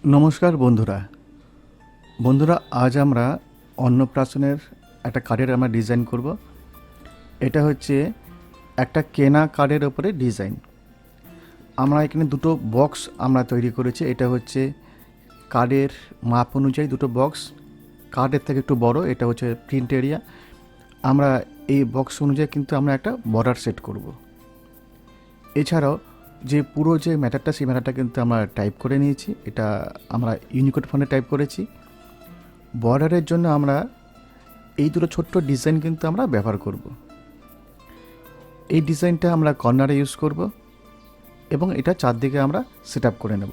নমস্কার বন্ধুরা আজ আমরা অন্নপ্রাশনের একটা কার্ডের আমরা ডিজাইন করব। এটা হচ্ছে একটা কেনা কার্ডের ওপরে ডিজাইন। আমরা এখানে দুটো বক্স আমরা তৈরি করেছি। এটা হচ্ছে কার্ডের মাপ অনুযায়ী দুটো বক্স, কার্ডের থেকে একটু বড়। এটা হচ্ছে প্রিন্ট এরিয়া। আমরা এই বক্স অনুযায়ী কিন্তু আমরা একটা বর্ডার সেট করব। এছাড়াও যে পুরো যে ম্যাটারটা, সেই ম্যাটারটা কিন্তু আমরা টাইপ করে নিয়েছি। এটা আমরা ইউনিকোড ফন্টে টাইপ করেছি। বর্ডারের জন্য আমরা এই দুটো ছোট্ট ডিজাইন কিন্তু আমরা ব্যবহার করব। এই ডিজাইনটা আমরা কর্নারে ইউজ করব এবং এটা চারদিকে আমরা সেট আপ করে নেব।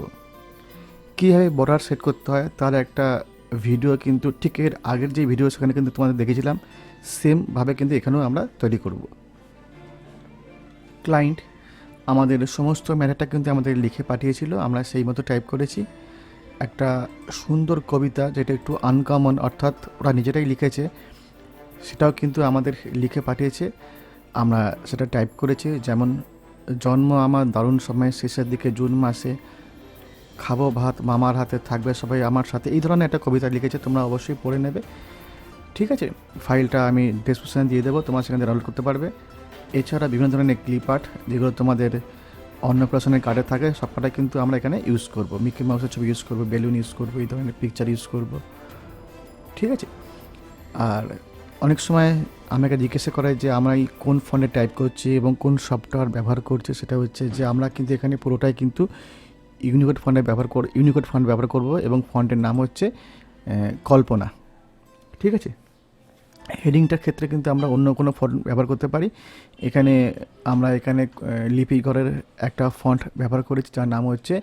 কীভাবে বর্ডার সেট করতে হয় তার একটা ভিডিও কিন্তু ঠিক এর আগের যে ভিডিও সেখানে কিন্তু তোমাদের দেখেছিলাম, সেমভাবে কিন্তু এখানেও আমরা তৈরি করব। ক্লায়েন্ট আমাদের সমস্ত ম্যাটারটা কিন্তু আমাদের লিখে পাঠিয়েছিল, আমরা সেই মতো টাইপ করেছি। একটা সুন্দর কবিতা, যেটা একটু আনকমন, অর্থাৎ ওরা নিজেরাই লিখেছে, সেটাও কিন্তু আমাদের লিখে পাঠিয়েছে। আমরা সেটা টাইপ করেছি। যেমন, জন্ম আমার দারুণ সময়, শেষের দিকে জুন মাসে, খাবো ভাত মামার হাতে, থাকবে সবাই আমার সাথে, এই ধরনের একটা কবিতা লিখেছে। তোমরা অবশ্যই পড়ে নেবে, ঠিক আছে? ফাইলটা আমি ডেসক্রিপশানে দিয়ে দেবো, তোমরা সেখানে ডাউনলোড করতে পারবে। এছাড়া বিভিন্ন ধরনের ক্লিপ আর্ট, যেগুলো তোমাদের অন্নপ্রাশনের কার্ডে থাকে, সবকটাই কিন্তু আমরা এখানে ইউজ করব। মিকি মাউসের ছবি ইউজ করব, বেলুন ইউজ করব, এই ধরনের পিকচার ইউজ করব, ঠিক আছে? আর অনেক সময় আমাকে জিজ্ঞাসা করে যে আমরা এই কোন ফন্টে টাইপ করছি এবং কোন সফটওয়্যার ব্যবহার করছি। সেটা হচ্ছে যে আমরা কিন্তু এখানে পুরোটাই কিন্তু ইউনিকোড ফন্ট ব্যবহার করব এবং ফন্টের নাম হচ্ছে কল্পনা, ঠিক আছে? হেডিংটার ক্ষেত্রে কিন্তু আমরা অন্য কোনো ফন্ট ব্যবহার করতে পারি। আমরা এখানে লিপিঘরের একটা ফন্ট ব্যবহার করেছি, যার নাম হচ্ছে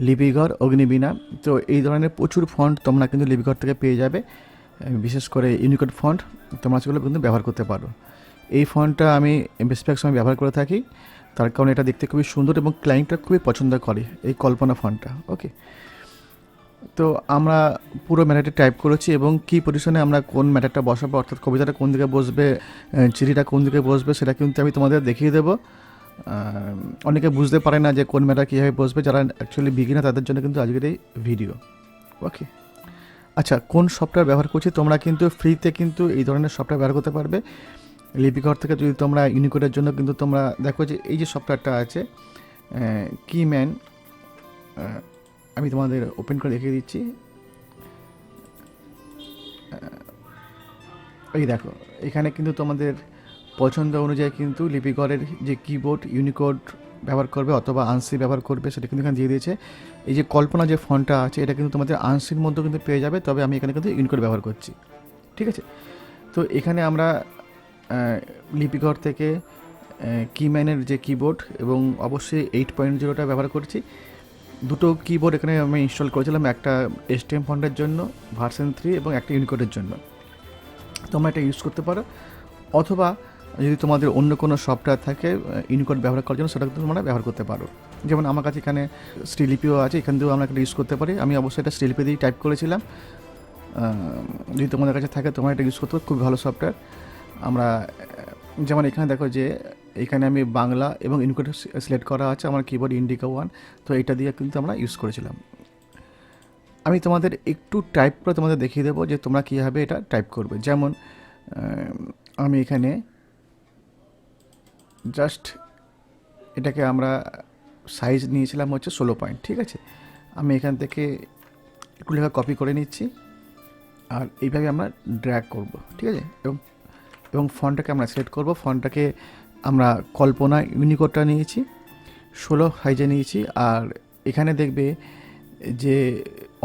লিপিঘর অগ্নিবীণা। তো এই ধরনের প্রচুর ফন্ট তোমরা কিন্তু লিপিঘর থেকে পেয়ে যাবে। বিশেষ করে ইউনিকোড ফন্ট তোমরা সেগুলো কিন্তু ব্যবহার করতে পারো। এই ফন্টটা আমি বেশিরভাগ সময় ব্যবহার করে থাকি, তার কারণ এটা দেখতে খুবই সুন্দর এবং ক্লায়েন্টরা খুবই পছন্দ করে এই কল্পনা ফন্টটা। ওকে, তো আমরা পুরো ম্যাটারটি টাইপ করেছি এবং কী পজিশনে আমরা কোন ম্যাটারটা বসাবো, অর্থাৎ কবিতাটা কোন দিকে বসবে, চিঠিটা কোন দিকে বসবে, সেটা কিন্তু আমি তোমাদের দেখিয়ে দেবো। অনেকে বুঝতে পারে না যে কোন ম্যাটার কীভাবে বসবে, যারা অ্যাকচুয়ালি বিগিনার তাদের জন্য কিন্তু আজকের এই ভিডিও। ওকে, আচ্ছা, কোন সফটওয়্যার ব্যবহার করছি? তোমরা কিন্তু ফ্রিতে কিন্তু এই ধরনের সফটওয়্যার ব্যবহার করতে পারবে লিপিঘর থেকে। যদি তোমরা ইউনিকোডের জন্য কিন্তু তোমরা দেখো যে এই যে সফটওয়্যারটা আছে কিম্যান, আমি তোমাদের ওপেন করে দেখিয়ে দিচ্ছি। এই দেখো, এখানে কিন্তু তোমাদের পছন্দ অনুযায়ী কিন্তু লিপিঘরের যে কিবোর্ড ইউনিকোড ব্যবহার করবে অথবা আনসি ব্যবহার করবে, সেটা কিন্তু এখানে দিয়ে দিয়েছে। এই যে কল্পনা যে ফন্টটা আছে, এটা কিন্তু তোমাদের আনসির মধ্যেও কিন্তু পেয়ে যাবে, তবে আমি এখানে কিন্তু ইউনিকোড ব্যবহার করছি, ঠিক আছে? তো এখানে আমরা লিপিঘর থেকে কিম্যানের যে কিবোর্ড এবং অবশ্যই 8.0টা ব্যবহার করছি। দুটো কিবোর্ড এখানে আমি ইনস্টল করেছিলাম, একটা এসটিএম ফন্টের জন্য ভার্সন 3 এবং একটা ইউনিকোডের জন্য। তোমরা এটা ইউজ করতে পারো, অথবা যদি তোমাদের অন্য কোনো সফটওয়্যার থাকে ইউনিকোড ব্যবহার করার জন্য, সেটা তোমরা ব্যবহার করতে পারো। যেমন আমার কাছে এখানে শ্রীলিপিও আছে, এখান থেকেও আমরা এটা ইউজ করতে পারি। আমি অবশ্যই এটা শ্রীলিপি দিয়েই টাইপ করেছিলাম। যদি তোমাদের কাছে থাকে তোমরা এটা ইউজ করতে পারো, খুব ভালো সফটওয়্যার। আমরা যেমন এখানে দেখো যে এখানে আমি বাংলা এবং ইউনিকোড সিলেক্ট করা আছে, আমার কিবোর্ড ইন্ডিকা 1, তো এটা দিয়ে কিন্তু আমরা ইউজ করেছিলাম। আমি তোমাদের একটু টাইপ করে তোমাদের দেখিয়ে দেবো যে তোমরা কীভাবে এটা টাইপ করবে। যেমন আমি এখানে জাস্ট এটাকে আমরা সাইজ নিয়েছিলাম হচ্ছে 16 পয়েন্ট, ঠিক আছে? আমি এখান থেকে একটু লেখা কপি করে নিচ্ছি আর এইভাবে আমরা ড্র্যাগ করব, ঠিক আছে? এবং ফন্টটাকে আমরা সিলেক্ট করব। ফন্টটাকে আমরা কল্পনা ইউনিকোডটা নিয়েছি, 16 সাইজে নিয়েছি। আর এখানে দেখবে যে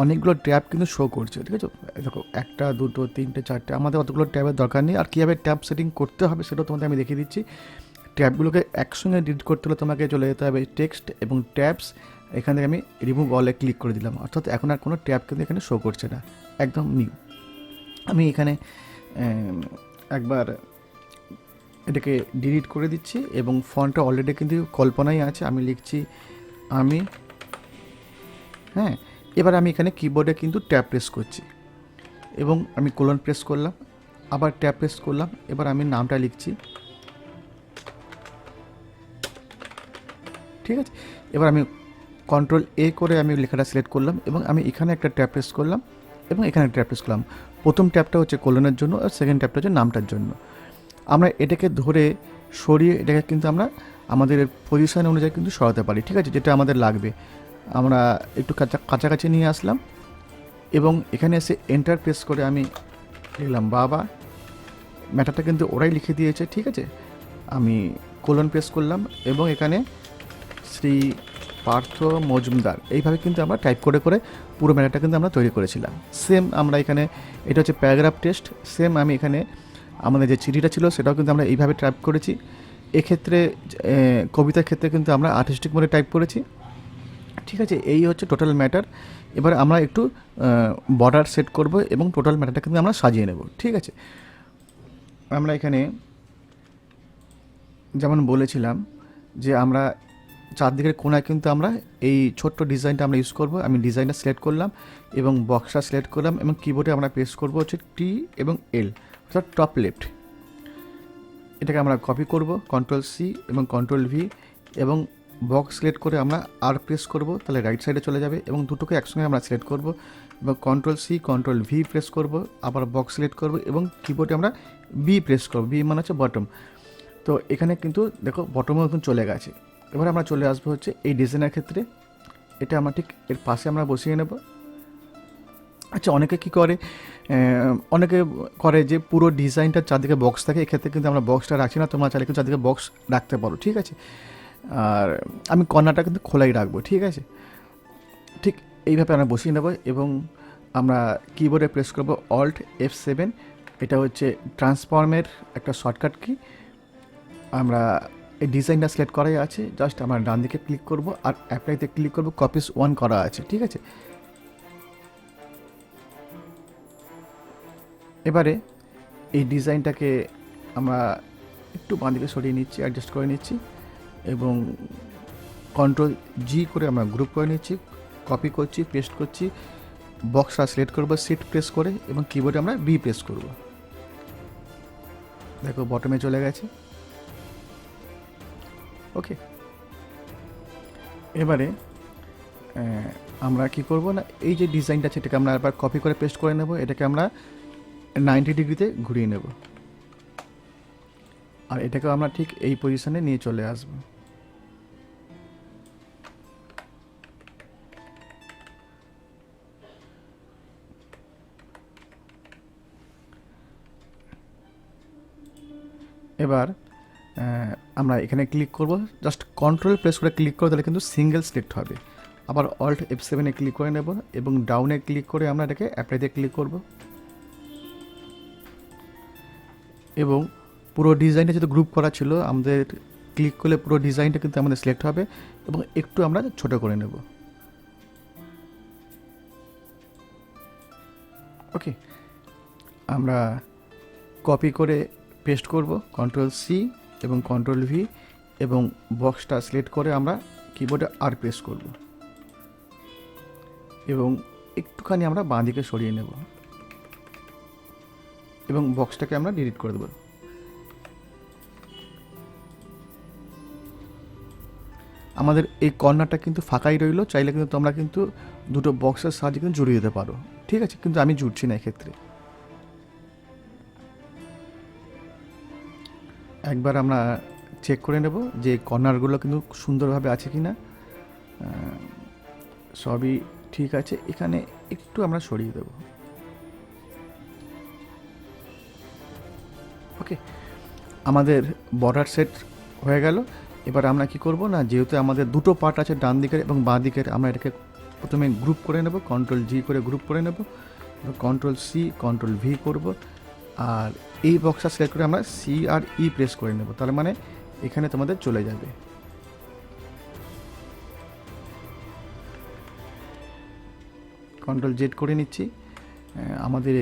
অনেকগুলো ট্যাব কিন্তু শো করছে, ঠিক আছে? দেখো, 1, 2, 3, 4, আমাদের অতগুলো ট্যাবের দরকার নেই। আর কীভাবে ট্যাব সেটিং করতে হবে সেটাও তোমাদের আমি দেখিয়ে দিচ্ছি। ট্যাবগুলোকে একসঙ্গে ডিলিট করতে হলে তোমাকে চলে যেতে হবে টেক্সট এবং ট্যাবস। এখান থেকে আমি রিমুভ অলে ক্লিক করে দিলাম, অর্থাৎ এখন আর কোনো ট্যাব কিন্তু এখানে শো করছে না, একদম নিউ। আমি এখানে একবার এটাকে ডিলিট করে দিচ্ছি এবং ফন্টটা অলরেডি কিন্তু কল্পনাই আছে। আমি লিখছি আমি, হ্যাঁ। এবার আমি এখানে কিবোর্ডে কিন্তু ট্যাব প্রেস করছি এবং আমি কোলন প্রেস করলাম, আবার ট্যাব প্রেস করলাম। এবার আমি নামটা লিখছি, ঠিক আছে? এবার আমি কন্ট্রোল এ করে আমি লেখাটা সিলেক্ট করলাম এবং আমি এখানে একটা ট্যাপ প্রেস করলাম এবং এখানে একটা ট্যাপ প্রেস করলাম। প্রথম ট্যাপটা হচ্ছে কোলনের জন্য আর সেকেন্ড ট্যাপটা হচ্ছে নামটার জন্য। আমরা এটাকে ধরে সরিয়ে এটাকে কিন্তু আমরা আমাদের পজিশন অনুযায়ী কিন্তু সরাতে পারি, ঠিক আছে, যেটা আমাদের লাগবে। আমরা একটু কাছাকাছি নিয়ে আসলাম এবং এখানে এসে এন্টার প্রেস করে আমি লিখলাম বাবা। ম্যাটারটা কিন্তু ওরাই লিখে দিয়েছে, ঠিক আছে। আমি কোলন প্রেস করলাম এবং এখানে শ্রী পার্থ মজুমদার, এইভাবে কিন্তু আমরা টাইপ করে করে পুরো ম্যাটারটা কিন্তু আমরা তৈরি করেছিলাম। সেম আমরা এখানে, এটা হচ্ছে প্যারাগ্রাফ টেক্সট, সেম আমি এখানে আমাদের যে চিঠিটা ছিল সেটাও কিন্তু আমরা এইভাবে টাইপ করেছি। এক্ষেত্রে কবিতার ক্ষেত্রে কিন্তু আমরা আর্টিস্টিক মোডে টাইপ করেছি, ঠিক আছে। এই হচ্ছে টোটাল ম্যাটার। এবার আমরা একটু বর্ডার সেট করব এবং টোটাল ম্যাটারটা কিন্তু আমরা সাজিয়ে নেব, ঠিক আছে। আমরা এখানে যেমন বলেছিলাম যে আমরা চারদিকের কোনায় কিন্তু আমরা এই ছোট্ট ডিজাইনটা আমরা ইউজ করব। আমি ডিজাইনটা সিলেক্ট করলাম এবং বক্সটা সিলেক্ট করলাম এবং কিবোর্ডে আমরা প্রেস করব হচ্ছে টি এবং এল, অর্থাৎ টপ লেফট। এটাকে আমরা কপি করব, কন্ট্রোল সি এবং কন্ট্রোল ভি, এবং বক্স সিলেক্ট করে আমরা আর প্রেস করব, তাহলে রাইট সাইডে চলে যাবে এবং দুটোকে একসঙ্গে আমরা সিলেক্ট করব এবং control C control V press করব, আবার বক্স সিলেক্ট করব এবং কিবোর্ডে আমরা বি প্রেস করব, বি মানে হচ্ছে বটম। তো এখানে কিন্তু দেখো বটমও এখন চলে গেছে। এবার আমরা চলে আসবো হচ্ছে এই ডিজাইনের ক্ষেত্রে। এটা আমরা ঠিক এর পাশে আমরা বসিয়ে নেব। আচ্ছা, অনেকে কী করে, অনেকে করে যে পুরো ডিজাইনটা চারদিকে বক্স থাকে, এক্ষেত্রে কিন্তু আমরা বক্সটা রাখছি না, তোমরা চাইলে কিন্তু চারদিকে বক্স রাখতে পারো, ঠিক আছে। আর আমি কর্নারটা কিন্তু খোলাই রাখবো, ঠিক আছে। ঠিক এইভাবে আমরা বসিয়ে নেব এবং আমরা কিবোর্ডে প্রেস করব অল্ট F7। এটা হচ্ছে ট্রান্সফর্মের একটা শর্টকাট কি। আমরা এই ডিজাইনটা সিলেক্ট করাই আছে, জাস্ট আমরা ডান দিকে ক্লিক করব আর অ্যাপ্লাইতে ক্লিক করব, কপিস 1 করা আছে, ঠিক আছে। এবারে এই ডিজাইনটাকে আমরা একটু বাঁ দিকে সরিয়ে নিচ্ছি, অ্যাডজাস্ট করে নিচ্ছি এবং কন্ট্রোল জি করে আমরা গ্রুপ করে নিচ্ছি, কপি করছি, পেস্ট করছি, বক্সটা সিলেক্ট করব শিফট প্রেস করে এবং কিবোর্ডে আমরা বি প্রেস করব। দেখো বটমে চলে গেছে, ওকে। এবারে আমরা কি করব না, এই যে ডিজাইনটা আছে এটাকে আমরা আবার কপি করে পেস্ট করে নেব, এটাকে আমরা 90 ডিগ্রিতে ঘুরিয়ে নেব আর এটাকেও আমরা ঠিক এই পজিশনে নিয়ে চলে আসব। এবার আমরা এখানে ক্লিক করব, জাস্ট কন্ট্রোল প্রেস করে ক্লিক করব, তাহলে কিন্তু সিঙ্গেল সিলেক্ট হবে। আবার অল্ট F7 ক্লিক করে নেব এবং ডাউনে ক্লিক করে আমরা এটাকে অ্যাপ্লাইতে ক্লিক করব এবং পুরো ডিজাইনটা যেহেতু গ্রুপ করা ছিল, আমাদের ক্লিক করলে পুরো ডিজাইনটা কিন্তু আমাদের সিলেক্ট হবে এবং একটু আমরা ছোট করে নেব, ওকে। আমরা কপি করে পেস্ট করব, কন্ট্রোল সি এবং কন্ট্রোল ভি এবং বক্সটা সিলেক্ট করে আমরা কিবোর্ডে আর প্রেস করব এবং একটুখানি আমরা বাঁ দিকে সরিয়ে নেব এবং বক্সটাকে আমরা ডিলিট করে দেব। আমাদের এই কর্নারটা কিন্তু ফাঁকাই রইলো, চাইলে কিন্তু তোমরা কিন্তু দুটো বক্সের সাহায্যে কিন্তু জুড়িয়ে দিতে পারো, ঠিক আছে, কিন্তু আমি জুড়ছি না এক্ষেত্রে। একবার আমরা চেক করে নেব যে কর্নারগুলো কিন্তু সুন্দরভাবে আছে কি না। সবই ঠিক আছে, এখানে একটু আমরা সরিয়ে দেব, ওকে। আমাদের বর্ডার সেট হয়ে গেল। এবার আমরা কি করব না, যেহেতু আমাদের দুটো পার্ট আছে ডান দিকের এবং বাঁ দিকের, আমরা এটাকে প্রথমে গ্রুপ করে নেব, কন্ট্রোল জি করে গ্রুপ করে নেব, কন্ট্রোল সি কন্ট্রোল ভি করব আর এই বক্সটা সিলেক্ট করে আমরা সি আর ই প্রেস করে নেব, তার মানে এখানে তোমাদের চলে যাবে। কন্ট্রোল জেড করে নিচ্ছি। আমাদের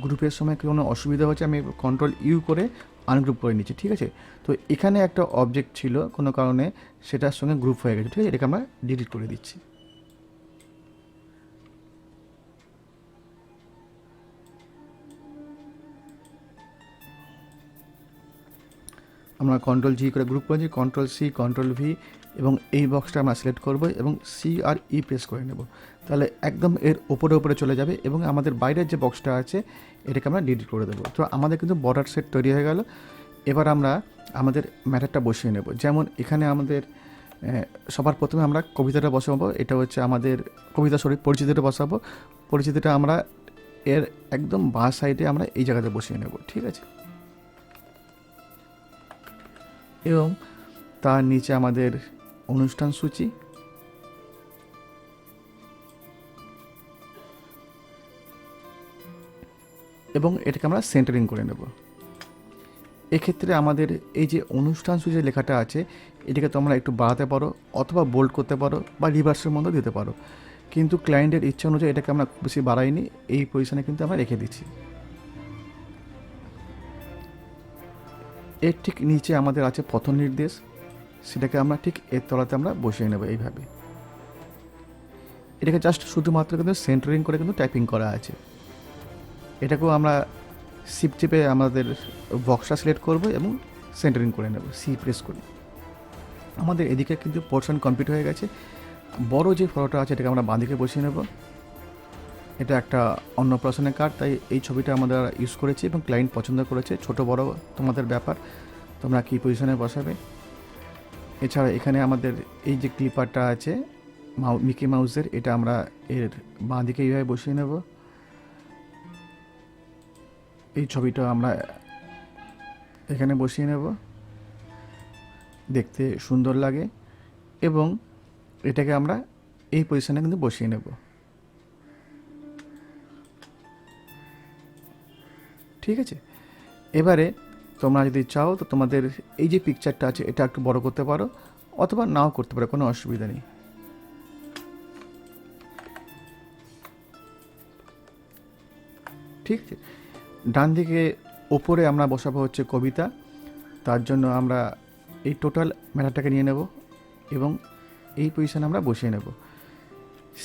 গ্রুপের সময় কোনো অসুবিধা হচ্ছে, আমি কন্ট্রোল ইউ করে আনগ্রুপ করে নিচ্ছি, ঠিক আছে। তো এখানে একটা অবজেক্ট ছিল কোনো কারণে, সেটার সঙ্গে গ্রুপ হয়ে গেছে, ঠিক আছে, এটাকে আমরা ডিলিট করে দিচ্ছি। আমরা কন্ট্রোল জি করে গ্রুপ করেছি, কন্ট্রোল সি, কন্ট্রোল ভি, এবং এই বক্সটা আমরা সিলেক্ট করব এবং সি আর ই প্রেস করে নেব। তাহলে একদম এর উপরে চলে যাবে এবং আমাদের বাইরের যে বক্সটা আছে এটাকে আমরা ডিলিট করে দেবো। তো আমাদের কিন্তু বর্ডার সেট তৈরি হয়ে গেল। এবার আমরা আমাদের ম্যাটারটা বসিয়ে নেব। যেমন এখানে আমাদের সবার প্রথমে আমরা কবিতাটা বসাবো। এটা হচ্ছে আমাদের পরিচিতিটা বসাবো। পরিচিতিটা আমরা এর একদম বাঁ সাইডে আমরা এই জায়গাতে বসিয়ে নেব, ঠিক আছে। এবং তার নিচে আমাদের অনুষ্ঠান সূচি, এবং এটাকে আমরা সেন্টারিং করে নেব। এক্ষেত্রে আমাদের এই যে অনুষ্ঠান সূচি লেখাটা আছে এটাকে তোমরা একটু বাড়াতে পারো অথবা বোল্ড করতে পারো বা রিভার্সের মধ্যে দিতে পারো, কিন্তু ক্লায়েন্টের ইচ্ছা অনুযায়ী এটাকে আমরা বেশি বাড়াইনি, এই পজিশনে কিন্তু আমরা রেখে দিচ্ছি। এর ঠিক নিচে আমাদের আছে পথ নির্দেশ, সেটাকে আমরা ঠিক এর তলাতে আমরা বসিয়ে নেব এইভাবে। এটাকে জাস্ট শুধুমাত্র কিন্তু সেন্টারিং করে কিন্তু টাইপিং করা আছে। এটাকেও আমরা শিফট চেপে আমাদের বক্সটা সিলেক্ট করব এবং সেন্টারিং করে নেব, সি প্রেস করি। আমাদের এদিকে কিন্তু পোর্শন কমপ্লিট হয়ে গেছে। বড় যে ফটোটা আছে এটাকে আমরা বাঁদিকে বসিয়ে নেব। এটা একটা অন্নপ্রাশনের কার্ড, তাই এই ছবিটা আমরা ইউজ করেছি এবং ক্লায়েন্ট পছন্দ করেছে। ছোট বড় তোমাদের ব্যাপার, তোমরা কী পজিশনে বসাবে। এছাড়া এখানে আমাদের এই যে ক্লিপারটা আছে মিকি মাউসের, এটা আমরা এর বাঁদিকে এইভাবে বসিয়ে নেব। এই ছবিটা আমরা এখানে বসিয়ে নেব, দেখতে সুন্দর লাগে, এবং এটাকে আমরা এই পজিশনে কিন্তু বসিয়ে নেব, ঠিক আছে। এবারে তোমরা যদি চাও তো তোমাদের এই যে পিকচারটা আছে এটা একটু বড় করতে পারো অথবা নাও করতে পারো, কোনো অসুবিধা নেই। ঠিক আছে, ডান দিকে ওপরে আমরা বসাবো হচ্ছে কবিতা। তার জন্য আমরা এই টোটাল ম্যাটারটাকে নিয়ে নেব এবং এই পজিশনে আমরা বসিয়ে নেব।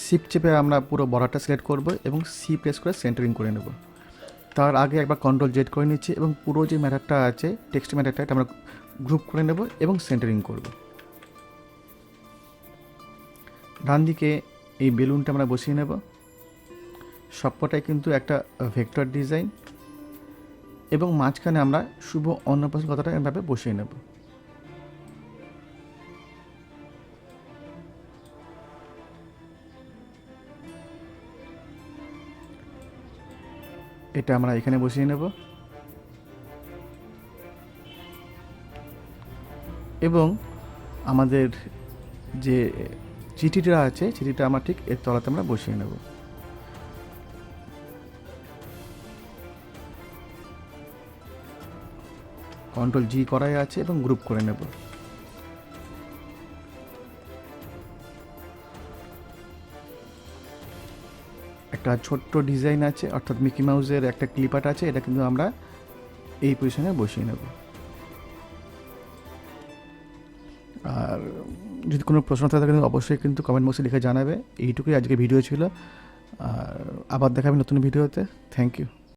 শিফট চেপে আমরা পুরো বর্ডারটা সিলেক্ট করব এবং সি প্রেস করে সেন্টারিং করে নেব। তার আগে একবার কন্ট্রোল জেড করে নিচ্ছি এবং পুরো যে ম্যাটারটা আছে টেক্সট ম্যাটারটা এটা আমরা গ্রুপ করে নেব এবং সেন্টারিং করব। ডান দিকে এই বেলুনটা আমরা বসিয়ে নেব। সবকটাই কিন্তু একটা ভেক্টর ডিজাইন, এবং মাঝখানে আমরা শুভ অন্নপ্রাশন কথাটা এভাবে বসিয়ে নেব। এটা আমরা এখানে বসিয়ে নেব এবং আমাদের যে চিঠিটা আছে চিঠিটা আমরা ঠিক এর তলাতে আমরা বসিয়ে নেব। কন্ট্রোল জি করাই আছে এবং গ্রুপ করে নেব। একটা ছোট্ট ডিজাইন আছে, অর্থাৎ মিকি মাউসের একটা ক্লিপার আছে, এটা কিন্তু আমরা এই পজিশনে বসিয়ে নেব। আর যদি কোনো প্রশ্ন থাকে কিন্তু অবশ্যই কিন্তু কমেন্ট বক্সে লিখে জানাবে। এইটুকুই আজকে ভিডিও ছিল, আর আবার দেখাবে নতুন ভিডিওতে। Thank you.